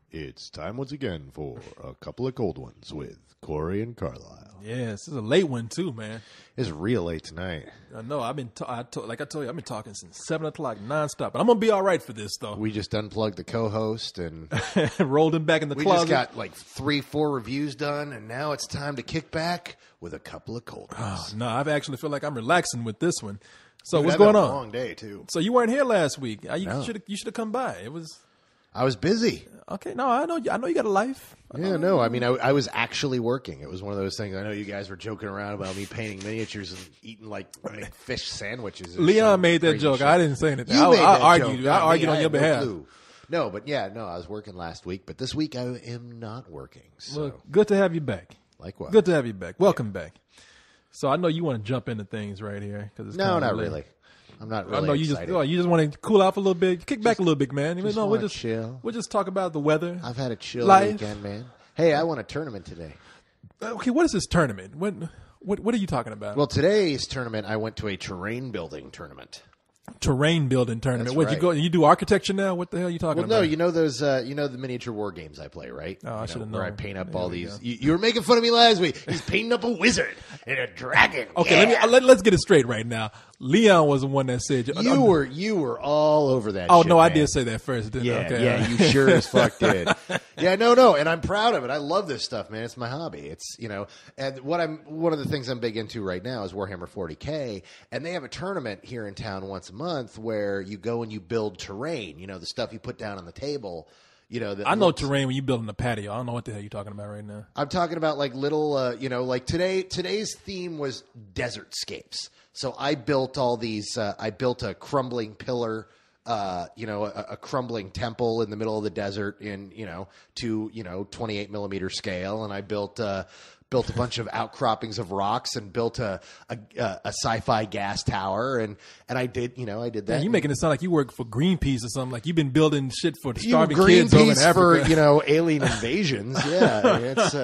It's time once again for a couple of cold ones with Corey and Carlisle. Yeah, this is a late one too, man. It's real late tonight. I know. I've been, like I told you, I've been talking since 7 o'clock nonstop. But I'm gonna be all right for this though. We just unplugged the co-host and rolled him back in the closet. We just got like 3-4 reviews done, and now it's time to kick back with a couple of cold ones. Oh, no, I actually feel like I'm relaxing with this one. So Dude, what's going on? A long day too. So you weren't here last week. No. You should have come by. It was. I was busy. Okay, no, I know you got a life. I mean, I was actually working. It was one of those things. I know you guys were joking around about me painting miniatures and eating like fish sandwiches. Leon made that joke. Shit. I didn't say anything. I argued on your behalf. No, but I was working last week, but this week I am not working. So. Well, good to have you back. Likewise. Good to have you back. Welcome back. So I know you want to jump into things right here. No, not really. I'm not really. I know you just want to cool off a little bit, kick back a little bit, man. Chill. We'll just talk about the weather. I've had a chill life. weekend, man. Hey, I won a tournament today. Okay, what is this tournament? What are you talking about? Well, today's tournament, I went to a terrain building tournament. Terrain building tournament. That's What right. you go? You do architecture now? What the hell are you talking about? Well, no, you know those, the miniature war games I play, right? Oh, I should have known. Where I paint up all these. You were making fun of me last week. He's painting up a wizard and a dragon. Okay, yeah. let's get it straight right now. Leon was the one that said you were all over that. Oh shit, no, man. I did say that first, didn't I? Okay, yeah, you sure as fuck did. Yeah, no, and I'm proud of it. I love this stuff, man. It's my hobby. It's and one of the things I'm big into right now is Warhammer 40K, and they have a tournament here in town once a month where you go and you build terrain. The stuff you put down on the table. I know terrain when you building a patio. I don't know what the hell you're talking about right now. I'm talking about like little, like today's theme was desertscapes. So I built all these. I built a crumbling pillar, a crumbling temple in the middle of the desert in 28 millimeter scale, and I built a bunch of outcroppings of rocks and built a sci-fi gas tower, and I did that. Man, you making it sound like you work for Greenpeace or something. Like you've been building shit for starving kids Greenpeace over in Africa. for alien invasions. Yeah, it's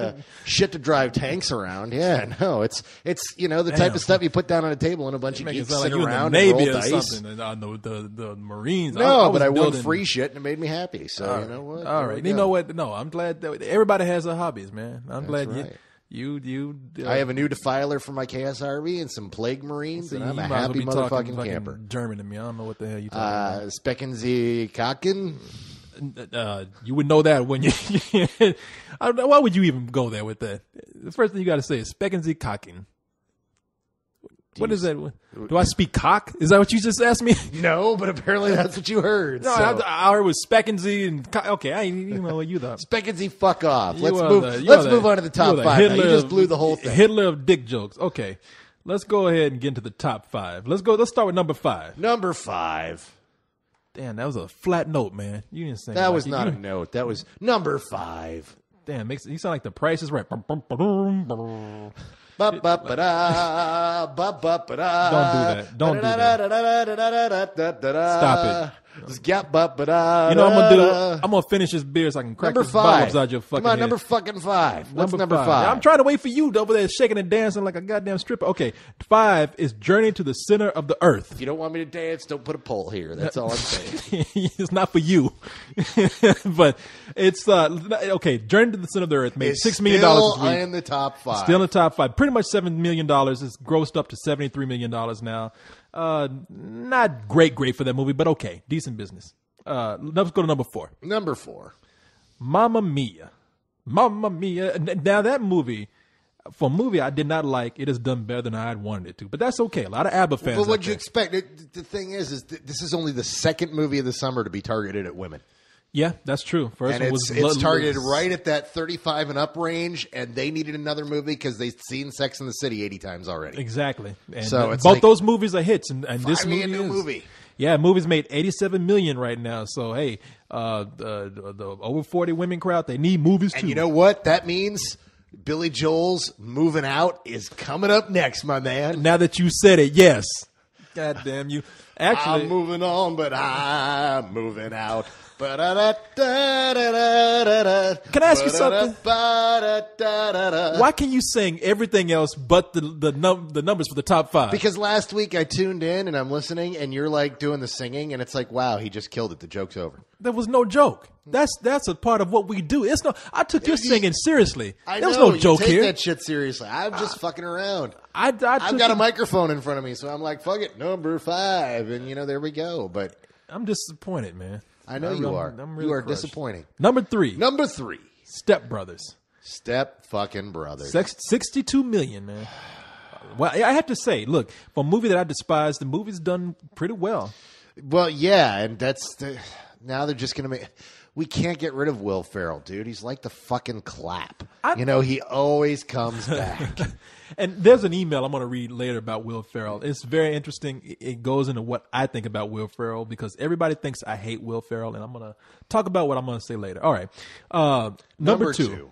shit to drive tanks around. Yeah, no, it's the type of stuff you put down on a table and a bunch of geeks sit around and roll dice. Something. On the Marines. No, but I won free shit and it made me happy. So you know what? All right, you know what? No, I'm glad that everybody has their hobbies, man. I'm glad right. I have a new defiler for my KSRV and some Plague Marines, and I'm a happy motherfucking camper. German to me. I don't know what the hell you talking about. Specken Sie Kacken? You would know that when you. I don't know. Why would you even go there with that? The first thing you got to say is Specken Sie Kacken. What is that? Do I speak cock? Is that what you just asked me? No, but apparently that's what you heard. No, so. I heard was Specken Sie and cock. Okay, I ain't even know what you thought. Specken Sie fuck off. Let's move on to the top five. You just blew the whole thing. Hitler of dick jokes. Okay, let's go ahead and get into the top five. Let's start with number 5. Number 5. Damn, that was a flat note, man. You didn't say that was not a note. That was number 5. Damn, you sound like The Price is Right. Don't do that. Don't do that. Stop it. You know what I'm gonna do? I'm gonna finish this beer so I can crack number this bottle upside your fucking Come on, head. number fucking 5. What's number 5? I'm trying to wait for you over there shaking and dancing like a goddamn stripper. Okay, 5 is Journey to the Center of the Earth. If you don't want me to dance, don't put a pole here. That's all I'm saying. It's not for you, but it's okay. Journey to the Center of the Earth made $6 million. Still in the top 5. Still in the top 5. Pretty much $7 million. It's grossed up to $73 million now. Not great for that movie, but okay, decent business. Let's go to number 4. Number 4, Mamma Mia. Now that movie, for a movie I did not like, it has done better than I had wanted it to. But that's okay. A lot of ABBA fans. But what'd you expect? The thing is this is only the second movie of the summer to be targeted at women. Yeah, that's true. First and one it's targeted right at that 35 and up range, and they needed another movie because they've seen Sex and the City 80 times already. Exactly. And so it's both like those movies are hits, and this movie new is. movie. Yeah, movies made $87 million right now. So hey, the over 40 women crowd, they need movies too. And you know what that means? Billy Joel's Moving Out is coming up next, my man. Now that you said it, yes. God damn you. Actually, I'm moving on, but I'm moving out. Can I ask you something? Why can you sing everything else but the numbers for the top 5? Because last week I tuned in and I'm listening, and you're like doing the singing, and it's like, wow, he just killed it. The joke's over. There was no joke. That's a part of what we do. It's no. I took your singing seriously. There was no joke take here. That shit seriously. I'm just fucking around. I've got a microphone in front of me, so I'm like, fuck it, number 5, and there we go. But I'm disappointed, man. I know you are. Really you are crushed. disappointing. Number 3. Step Brothers. Step fucking Brothers. 62 million, man. Well, I have to say, look, for a movie that I despise, the movie's done pretty well. Well, yeah, and now they're just gonna make. We can't get rid of Will Ferrell, dude. He's like the fucking clap. He always comes back. And there's an email I'm going to read later about Will Ferrell. It's very interesting. It goes into what I think about Will Ferrell because everybody thinks I hate Will Ferrell, and I'm going to talk about what I'm going to say later. All right. Number 2,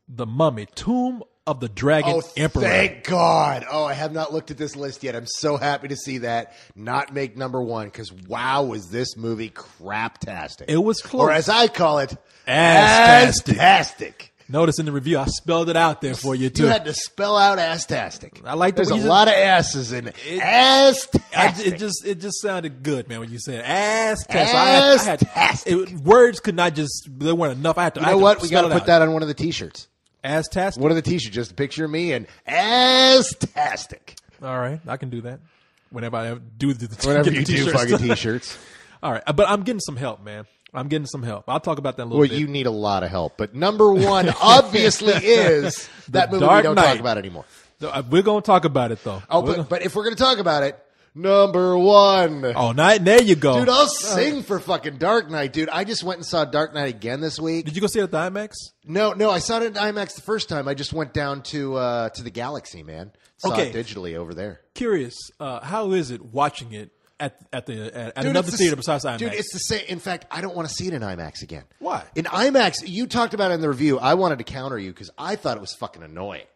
The Mummy, Tomb of the Dragon Emperor. Thank God. Oh, I have not looked at this list yet. I'm so happy to see that not make number 1 because, wow, was this movie craptastic. It was close. Or as I call it, ass-tastic. Notice in the review, I spelled it out there for you, too. You had to spell out ass-tastic. I like There's a lot of asses in it. Ass-tastic. It just sounded good, man, when you said ass-tastic. Words could not just, there weren't enough. I had to, you know what? We got to put that on one of the T-shirts. Ass-tastic? One of the T-shirts, just a picture of me and ass-tastic. All right, I can do that. Whenever I do Whenever you do fucking T-shirts. All right, but I'm getting some help, man. I'm getting some help. I'll talk about that in a little bit. Well, you need a lot of help. But number 1 obviously is that movie we don't talk about anymore. We're going to talk about it, though. Oh, but if we're going to talk about it, number 1. Oh, there you go. Dude, I'll sing for fucking Dark Knight, dude. I just went and saw Dark Knight again this week. Did you go see it at the IMAX? No, I saw it at IMAX the first time. I just went down to the Galaxy, man. Saw it digitally over there. Curious, how is it watching it at another theater besides IMAX? Dude, it's the same. In fact, I don't want to see it in IMAX again. Why? In IMAX, you talked about it in the review. I wanted to counter you because I thought it was fucking annoying.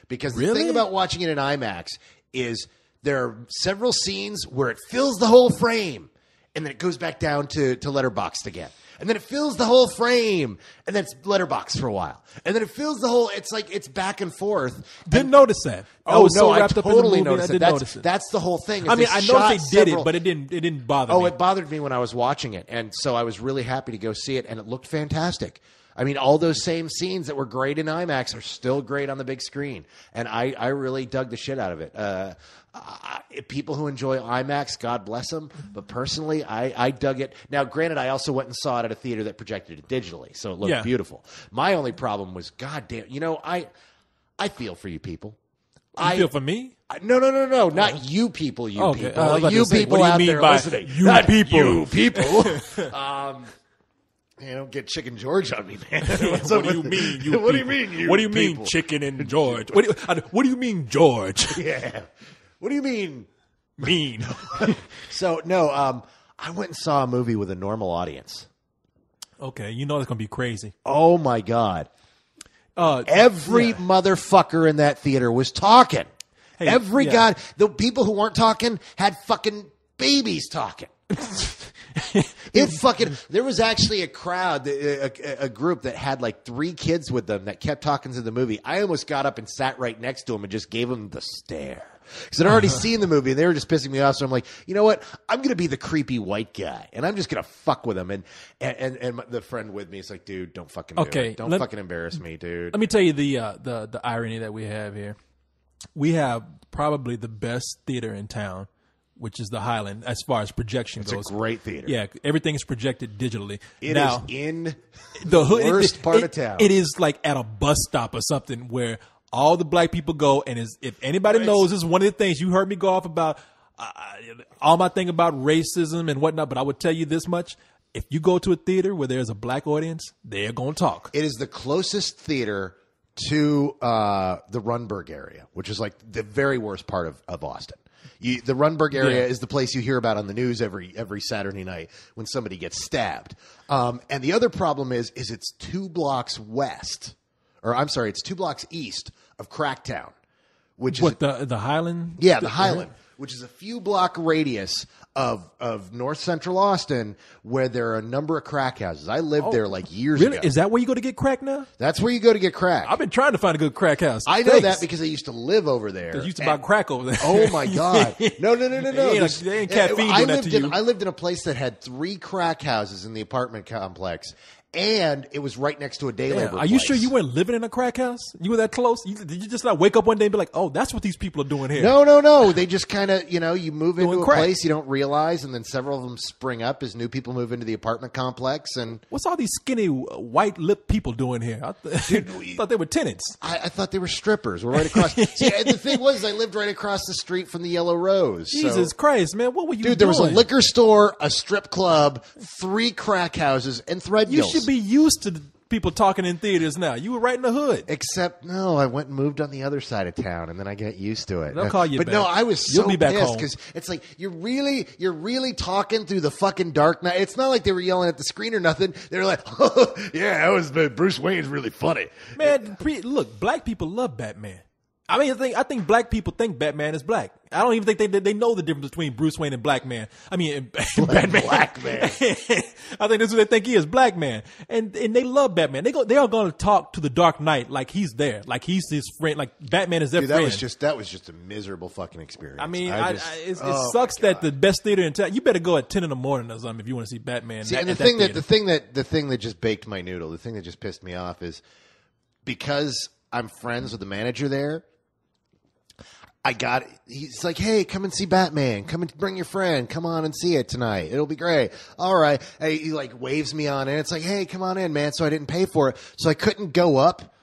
Because the thing about watching it in IMAX is there are several scenes where it fills the whole frame, and then it goes back down to letterboxed again. And then it fills the whole frame, and then it's letterboxed for a while. And then it fills the whole, it's like, it's back and forth. Didn't notice that. I was so wrapped up in the movie, I didn't notice it. That's the whole thing. I mean, I know they did it, but it didn't bother me. Oh, it bothered me when I was watching it. And so I was really happy to go see it, and it looked fantastic. I mean, all those same scenes that were great in IMAX are still great on the big screen. And I really dug the shit out of it. People who enjoy IMAX, God bless them. But personally, I dug it. Now, granted, I also went and saw it at a theater that projected it digitally, so it looked beautiful. My only problem was, goddamn, I feel for you people. You feel for me? No, not you people. You people. You people out there listening. You people. You people. Get Chicken George on me, man. What do you mean? What do you mean? You what do you mean, people? Chicken and George? What do you mean, George? Yeah. What do you mean? Mean. So no, I went and saw a movie with a normal audience. Okay, you know it's gonna be crazy. Oh my God! Every motherfucker in that theater was talking. Hey, the people who weren't talking had fucking babies talking. There was actually a crowd, a group that had like 3 kids with them that kept talking to the movie. I almost got up and sat right next to them and just gave them the stare. Because I'd already seen the movie and they were just pissing me off. So I'm like, you know what? I'm going to be the creepy white guy and I'm just going to fuck with them. And the friend with me is like, dude, don't fucking do it. Don't fucking embarrass me, dude. Let me tell you the irony that we have here. We have probably the best theater in town, which is the Highland, as far as projection goes. It's a great theater. Yeah, everything is projected digitally. It is in the worst part of town. It is like at a bus stop or something where all the black people go, and if anybody knows, this is one of the things you heard me go off about, all my thing about racism and whatnot, but I would tell you this much. If you go to a theater where there's a black audience, they're going to talk. It is the closest theater to the Runberg area, which is like the very worst part of Austin. The Runberg area is the place you hear about on the news every Saturday night when somebody gets stabbed. And the other problem is it's 2 blocks west, or I'm sorry, it's 2 blocks east of Cracktown, which What, is the Highland? yeah, the Highland, which is a few block radius of North Central Austin, where there are a number of crack houses. I lived there like years Really? ago. Is that where you go to get crack now? That's where you go to get crack. I've been trying to find a good crack house. I know Thanks. that because I used to live over there. They used to buy crack over there. Oh my God! No! They ain't caffeine doing that to you. I lived in a place that had 3 crack houses in the apartment complex, and it was right next to a day labor. Are you place. sure you weren't living in a crack house? You were that close? Did you just not wake up one day and be like, "Oh, that's what these people are doing here"? No. They just kind of, you move into a crack. place you don't realize, and then several of them spring up as new people move into the apartment complex. And What's all these skinny white lip people doing here? I thought they were tenants. I thought they were strippers. We're right across. See, the thing was, I lived right across the street from the Yellow Rose. Jesus Christ, man! What were you doing? Dude, there was a liquor store, a strip club, 3 crack houses, and Thread You Gills. should be used to people talking in theaters now. You were right in the hood. Except, no, I went and moved on the other side of town, and then I got used to it. They'll call you but back. no, I was You'll so be back pissed home. because it's like you're really talking through the fucking dark night. It's not like they were yelling at the screen or nothing. They were like, oh, yeah, that was Bruce Wayne's really funny. Man, look, black people love Batman. I mean, I think black people think Batman is black. I don't even think they know the difference between Bruce Wayne and Black Man. I mean, Batman. Black man. I think that's what they think he is, Black Man. And they love Batman. They are going to talk to the Dark Knight like he's there, like he's his friend, like Batman is their Dude, friend. that was just a miserable fucking experience. I mean, it oh sucks my that the best theater in town. You better go at 10 in the morning or something if you want to see Batman. See, and at the thing theater. the thing that just baked my noodle, the thing that just pissed me off is because I'm friends with the manager there. He's like, hey, come and see Batman. Come and bring your friend. Come on and see it tonight. It'll be great. All right. Hey, he like waves me on and it's like, hey, come on in, man. So I didn't pay for it. So I couldn't go up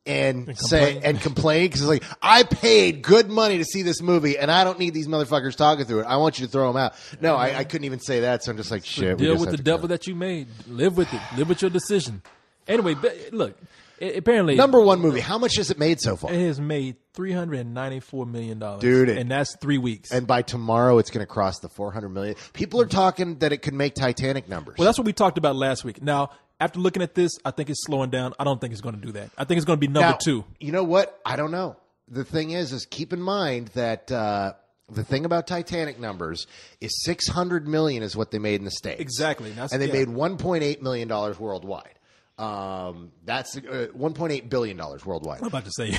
and complain because it's like, I paid good money to see this movie and I don't need these motherfuckers talking through it. I want you to throw them out. No, I couldn't even say that. So I'm just like, shit. Deal with the devil that you made. Live with it. Live with your decision. Anyway, look, apparently. Number 1 movie. How much has it made so far? It has made $394 million. Dude. And that's 3 weeks. And by tomorrow, it's going to cross the 400 million. People are talking that it could make Titanic numbers. Well, that's what we talked about last week. Now, after looking at this, I think it's slowing down. I don't think it's going to do that. I think it's going to be number 2. You know what? I don't know. The thing is keep in mind that the thing about Titanic numbers is $600 million is what they made in the States. Exactly. And they made $1.8 million worldwide. That's $1.8 billion worldwide. I'm about to say.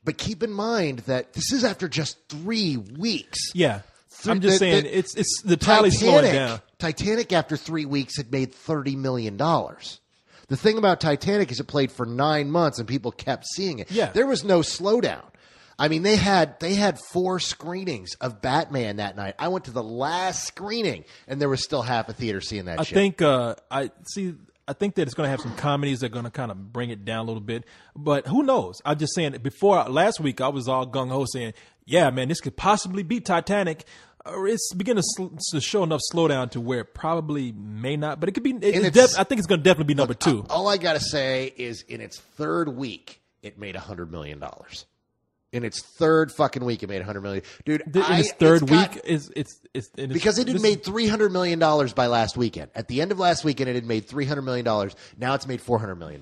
But keep in mind that this is after just 3 weeks. Yeah. I'm just saying it's the tally's slowing down. Titanic after 3 weeks had made $30 million. The thing about Titanic is it played for 9 months and people kept seeing it. Yeah. There was no slowdown. I mean, they had 4 screenings of Batman that night. I went to the last screening, and there was still half a theater seeing that shit. I think that it's going to have some comedies that are going to kind of bring it down a little bit. But who knows? I'm just saying, before last week, I was all gung-ho saying, yeah, man, this could possibly beat Titanic. It's beginning to show enough slowdown to where it probably may not. But it could be. I think it's going to definitely be number 2. All I got to say is in its 3rd week, it made $100 million. In its 3rd fucking week, it made $100 million. Dude, in its 3rd week, it's because it had made $300 million by last weekend. At the end of last weekend, it had made $300 million. Now it's made $400 million.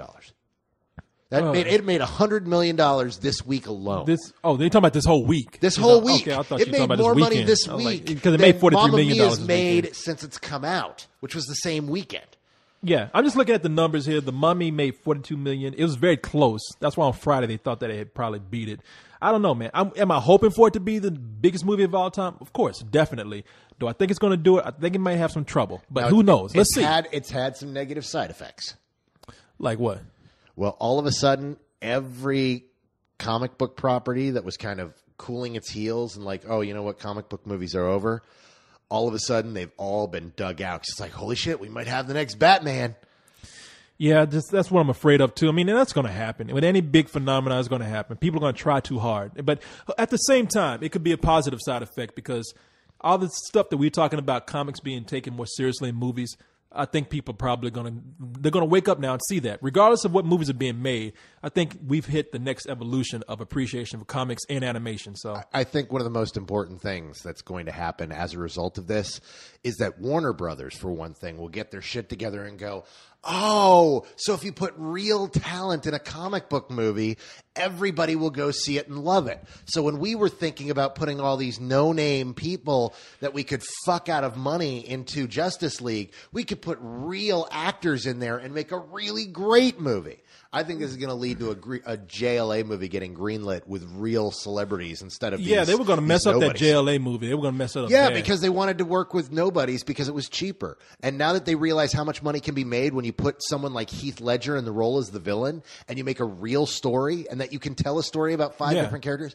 It made $100 million this week alone. they're talking about this whole week. This whole week. Okay, I thought it you were made talking about more this money weekend. this week because it made $43 million. Mamma Mia's made since it's come out, which was the same weekend. Yeah, I'm just looking at the numbers here. The Mummy made $42 million. It was very close. That's why on Friday they thought that it had probably beat it. I don't know, man. Am I hoping for it to be the biggest movie of all time? Of course, definitely. Do I think it's going to do it? I think it might have some trouble, but now, who knows? Let's see. It's had some negative side effects. Like what? Well, all of a sudden, every comic book property that was kind of cooling its heels and like, oh, you know what, comic book movies are over. All of a sudden, they've all been dug out. It's like, holy shit, we might have the next Batman. Yeah, that's what I'm afraid of, too. I mean, and that's going to happen. With any big phenomenon, it's going to happen. People are going to try too hard. But at the same time, it could be a positive side effect because all the stuff that we're talking about, comics being taken more seriously in movies, I think people are probably going to they're going to wake up now and see that. Regardless of what movies are being made, I think we've hit the next evolution of appreciation for comics and animation. So I think one of the most important things that's going to happen as a result of this is that Warner Brothers, for one thing, will get their shit together and go, oh, so if you put real talent in a comic book movie, everybody will go see it and love it. So when we were thinking about putting all these no-name people that we could fuck out of money into Justice League, we could put real actors in there and make a really great movie. I think this is going to lead to a JLA movie getting greenlit with real celebrities instead of these, they were going to mess up nobodies. that JLA movie. They were going to mess it up. Yeah, bad. because they wanted to work with nobodies because it was cheaper. And now that they realize how much money can be made when you put someone like Heath Ledger in the role as the villain and you make a real story and that you can tell a story about five different characters.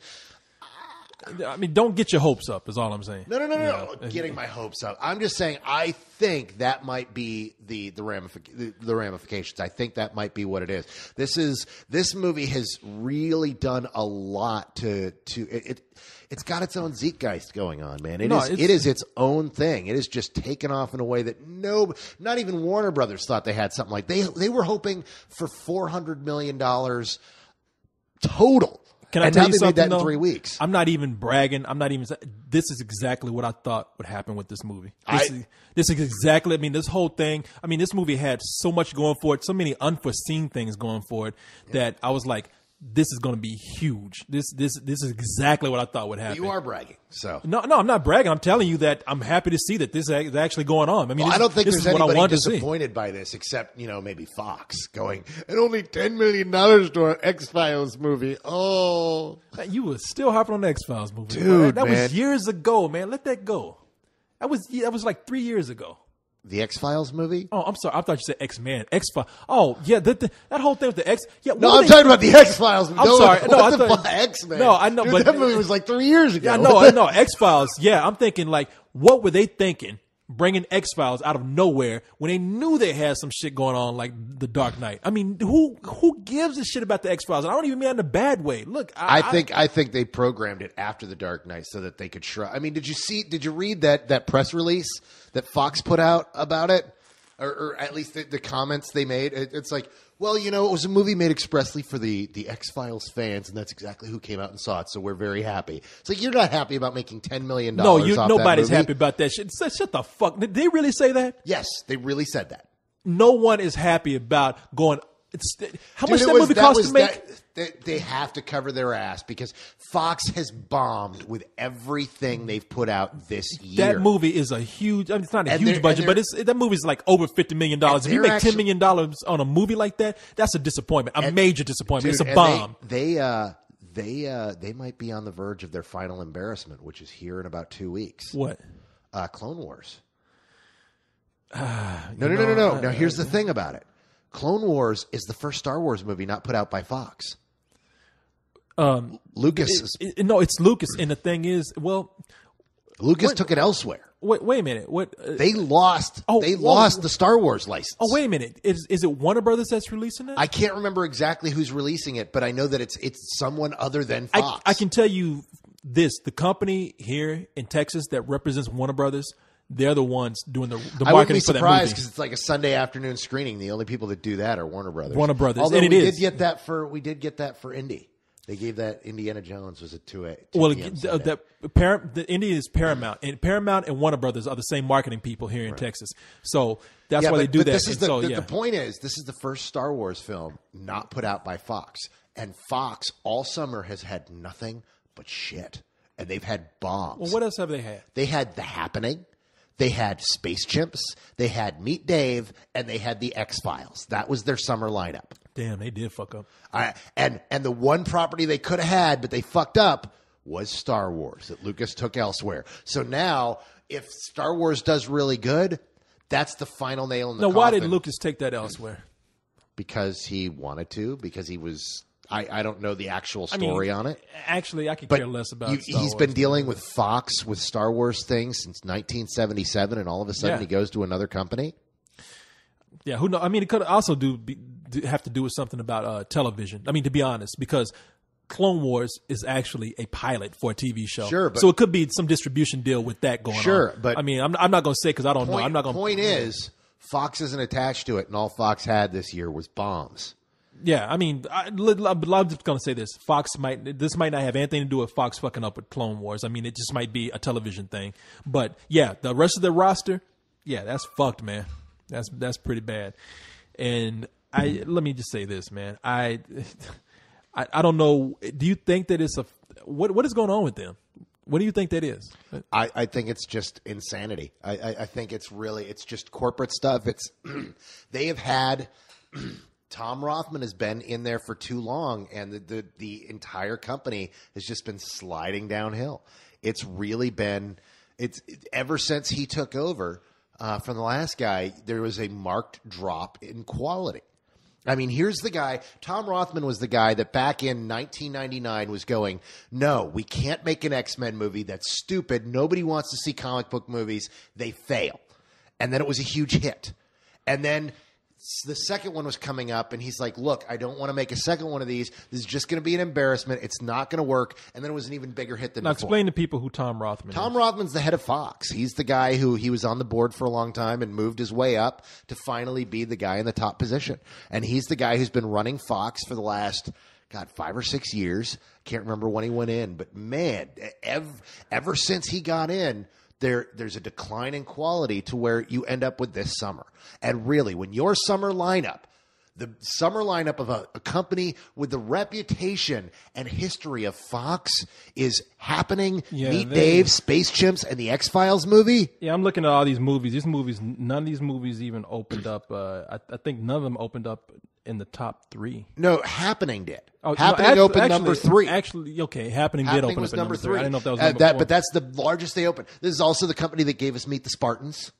I mean, don't get your hopes up is all I'm saying. No. Getting my hopes up. I'm just saying I think that might be the ramifications. I think that might be what it is. This movie has really done a lot to it. It's got its own zeitgeist going on, man. It is its own thing. It is just taken off in a way that not even Warner Brothers thought they had something like. They were hoping for $400 million total. Can I tell you something, made that though? in 3 weeks. I'm not even bragging. This is exactly what I thought would happen with this movie. This is exactly, this whole thing. This movie had so much going for it, so many unforeseen things going for it that I was like, this is going to be huge. This is exactly what I thought would happen. You are bragging, so no, I'm not bragging. I'm telling you that I'm happy to see that this is actually going on. I don't think there's anybody disappointed by this, except maybe Fox going and only $10 million to our XFiles movie. Oh, you were still harping on the XFiles movie, dude. That was years ago, man. Let that go. That was like 3 years ago. The X-Files movie? Oh, I'm sorry. I thought you said X-Men. X-Files. Oh, yeah. That whole thing with the X. Yeah. No, I'm talking about the X-Files. I'm sorry. No, I thought X-Men. No, I know. Dude, but that movie was like 3 years ago. Yeah, I know. X-Files. Yeah, I'm thinking like, what were they thinking? Bringing X-Files out of nowhere when they knew they had some shit going on like The Dark Knight. Who gives a shit about the X-Files? And I don't even mean that in a bad way. Look, I think they programmed it after The Dark Knight so that they could try. Did you read that press release that Fox put out about it? Or at least the comments they made. It's like, well, it was a movie made expressly for the X-Files fans, and that's exactly who came out and saw it, so we're very happy. It's like, you're not happy about making $10 million No, off nobody's that movie. happy about that shit. Shut the fuck. Did they really say that? Yes, they really said that. No one is happy about going... How much that movie cost to make? They have to cover their ass because Fox has bombed with everything they've put out this year. That movie is a huge. It's not a huge budget, but that movie's like over $50 million. If you make $10 million on a movie like that, that's a disappointment, a major disappointment. Dude, it's a bomb. They might be on the verge of their final embarrassment, which is here in about 2 weeks. What? Clone Wars. No. Now here's the thing about it. Clone Wars is the first Star Wars movie not put out by Fox. Lucas. It's Lucas, and the thing is, Lucas took it elsewhere. Wait a minute. What they lost? Lost the Star Wars license. Oh, wait a minute. Is it Warner Brothers that's releasing it? I can't remember exactly who's releasing it, but I know that it's someone other than Fox. I can tell you this: the company here in Texas that represents Warner Brothers. They're the ones doing the marketing for that movie. I wouldn't be surprised because it's like a Sunday afternoon screening. The only people that do that are Warner Brothers. Although and we did get that for Indy. They gave that Indiana Jones was a 2 p.m. the Indy is Paramount, and Paramount and Warner Brothers are the same marketing people here in Texas. So that's why they do that. The point is, this is the first Star Wars film not put out by Fox, and Fox all summer has had nothing but shit, and they've had bombs. Well, what else have they had? They had The Happening. They had Space Chimps, they had Meet Dave, and they had the X-Files. That was their summer lineup. Damn, they did fuck up. And the one property they could have had, but they fucked up, was Star Wars that Lucas took elsewhere. So now, if Star Wars does really good, that's the final nail in the coffin. Why did Lucas take that elsewhere? Because he wanted to, because he was... I don't know the actual story on it. Actually, I could care less about Star He's Wars. been dealing with Fox with Star Wars things since 1977, and all of a sudden he goes to another company. Yeah, who knows? It could also have to do with something about television. To be honest, because Clone Wars is actually a pilot for a TV show. Sure, but so it could be some distribution deal with that going on. Sure, but I'm not going to say because I don't know. I'm not going. Point is, Fox isn't attached to it, and all Fox had this year was bombs. Yeah, I mean, I'm just going to say this. This might not have anything to do with Fox fucking up with Clone Wars. I mean, it just might be a television thing. But yeah, the rest of the roster, yeah, that's fucked, man. That's pretty bad. And let me just say this, man. I don't know. Do you think that it's what is going on with them? What do you think that is? I think it's just insanity. I think it's just corporate stuff. They have had Tom Rothman has been in there for too long, and the entire company has just been sliding downhill. It's really been ever since he took over from the last guy. There was a marked drop in quality. I mean, here's the guy. Tom Rothman was the guy that back in 1999 was going, no, we can't make an X-Men movie. That's stupid. Nobody wants to see comic book movies. They fail. And then it was a huge hit. And then the second one was coming up, and he's like, look, I don't want to make a second one of these. This is just going to be an embarrassment. It's not going to work. And then it was an even bigger hit than now before. Explain to people who Tom Rothman is. Tom Rothman's the head of Fox. He's the guy who he was on the board for a long time and moved his way up to finally be the guy in the top position. And he's the guy who's been running Fox for the last, 5 or 6 years. Can't remember when he went in. But, man, ever since he got in, there's a decline in quality to where you end up with this summer. And really, when your summer lineup, the summer lineup of a company with the reputation and history of Fox is happening, Meet Dave, Space Chimps, and the X-Files movie. Yeah, I'm looking at all these movies. None of these movies even opened up. I think none of them opened up in the top 3. No, Happening did. Happening opened number 3. Actually, okay, Happening did open up number 3. I didn't know if that was number 4. But that's the largest they opened. This is also the company that gave us Meet the Spartans.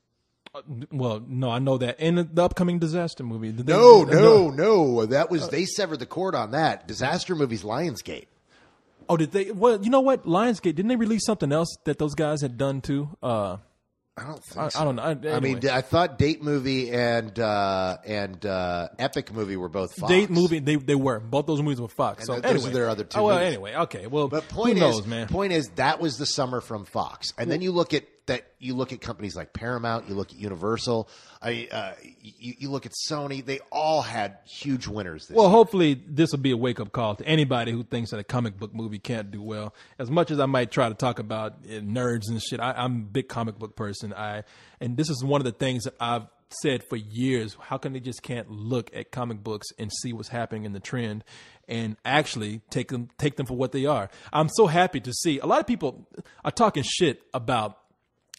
Well, no, I know that. And the upcoming disaster movie. No. That was they severed the cord on that. Disaster movie's Lionsgate. Oh, did they? Well, you know what? Lionsgate, didn't they release something else that those guys had done too? I don't think so. I don't know. Anyway. I mean, I thought Date Movie and Epic Movie were both Fox. Date Movie, they were. Both those movies were Fox. So those are their other 2 movies. movies. Anyway, okay. Well, but who knows, man? Point is, that was the summer from Fox. And then you look at companies like Paramount, you look at Universal, you look at Sony. They all had huge winners this year. Hopefully this will be a wake-up call to anybody who thinks that a comic book movie can't do well. As much as I might try to talk about nerds and shit, I'm a big comic book person. And this is one of the things that I've said for years. How come they just can't look at comic books and see what's happening in the trend and actually take them for what they are? I'm so happy to see a lot of people are talking shit about.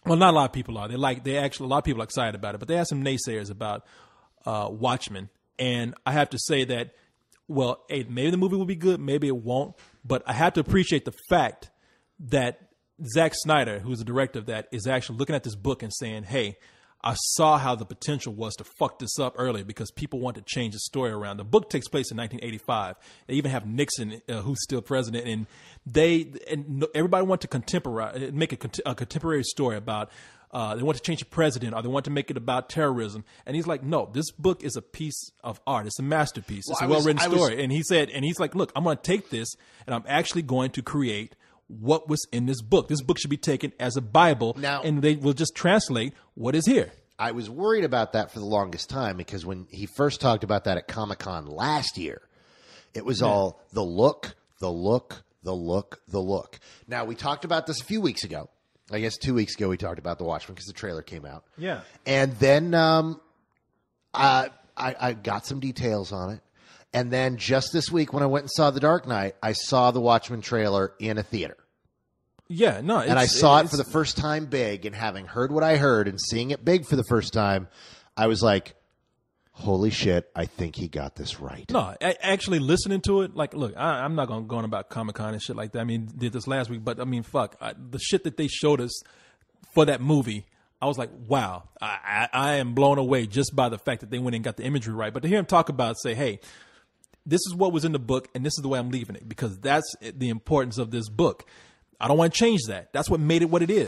Well, not a lot of people are. A lot of people are excited about it, but they have some naysayers about Watchmen. And I have to say that, well, hey, maybe the movie will be good, maybe it won't. But I have to appreciate the fact that Zack Snyder, who's the director of that, is actually looking at this book and saying, hey, I saw how the potential was to fuck this up earlier because people want to change the story around. The book takes place in 1985. They even have Nixon, who's still president, and everybody want to make a contemporary story about. They want to change the president, or they want to make it about terrorism. And he's like, no, this book is a piece of art. It's a masterpiece. It's a well-written story. And he's like, look, I'm going to take this, and I'm actually going to create what was in this book. This book should be taken as a Bible, and they will just translate what is here. I was worried about that for the longest time because when he first talked about that at Comic-Con last year, it was all the look. Now, we talked about this a few weeks ago. I guess 2 weeks ago we talked about The Watchmen because the trailer came out. Yeah. And then I got some details on it. And then just this week when I went and saw The Dark Knight, I saw the Watchmen trailer in a theater. Yeah, no. And I saw it for the first time big, and having heard what I heard and seeing it big for the first time, I was like, holy shit, I think he got this right. No, actually listening to it, like, look, I'm not going to go on about Comic-Con and shit like that. I mean, did this last week, but I mean, fuck. The shit that they showed us for that movie, I was like, wow, I am blown away just by the fact that they went and got the imagery right. But to hear him talk about, say, hey, this is what was in the book, and this is the way I'm leaving it, because that's the importance of this book. I don't want to change that. That's what made it what it is.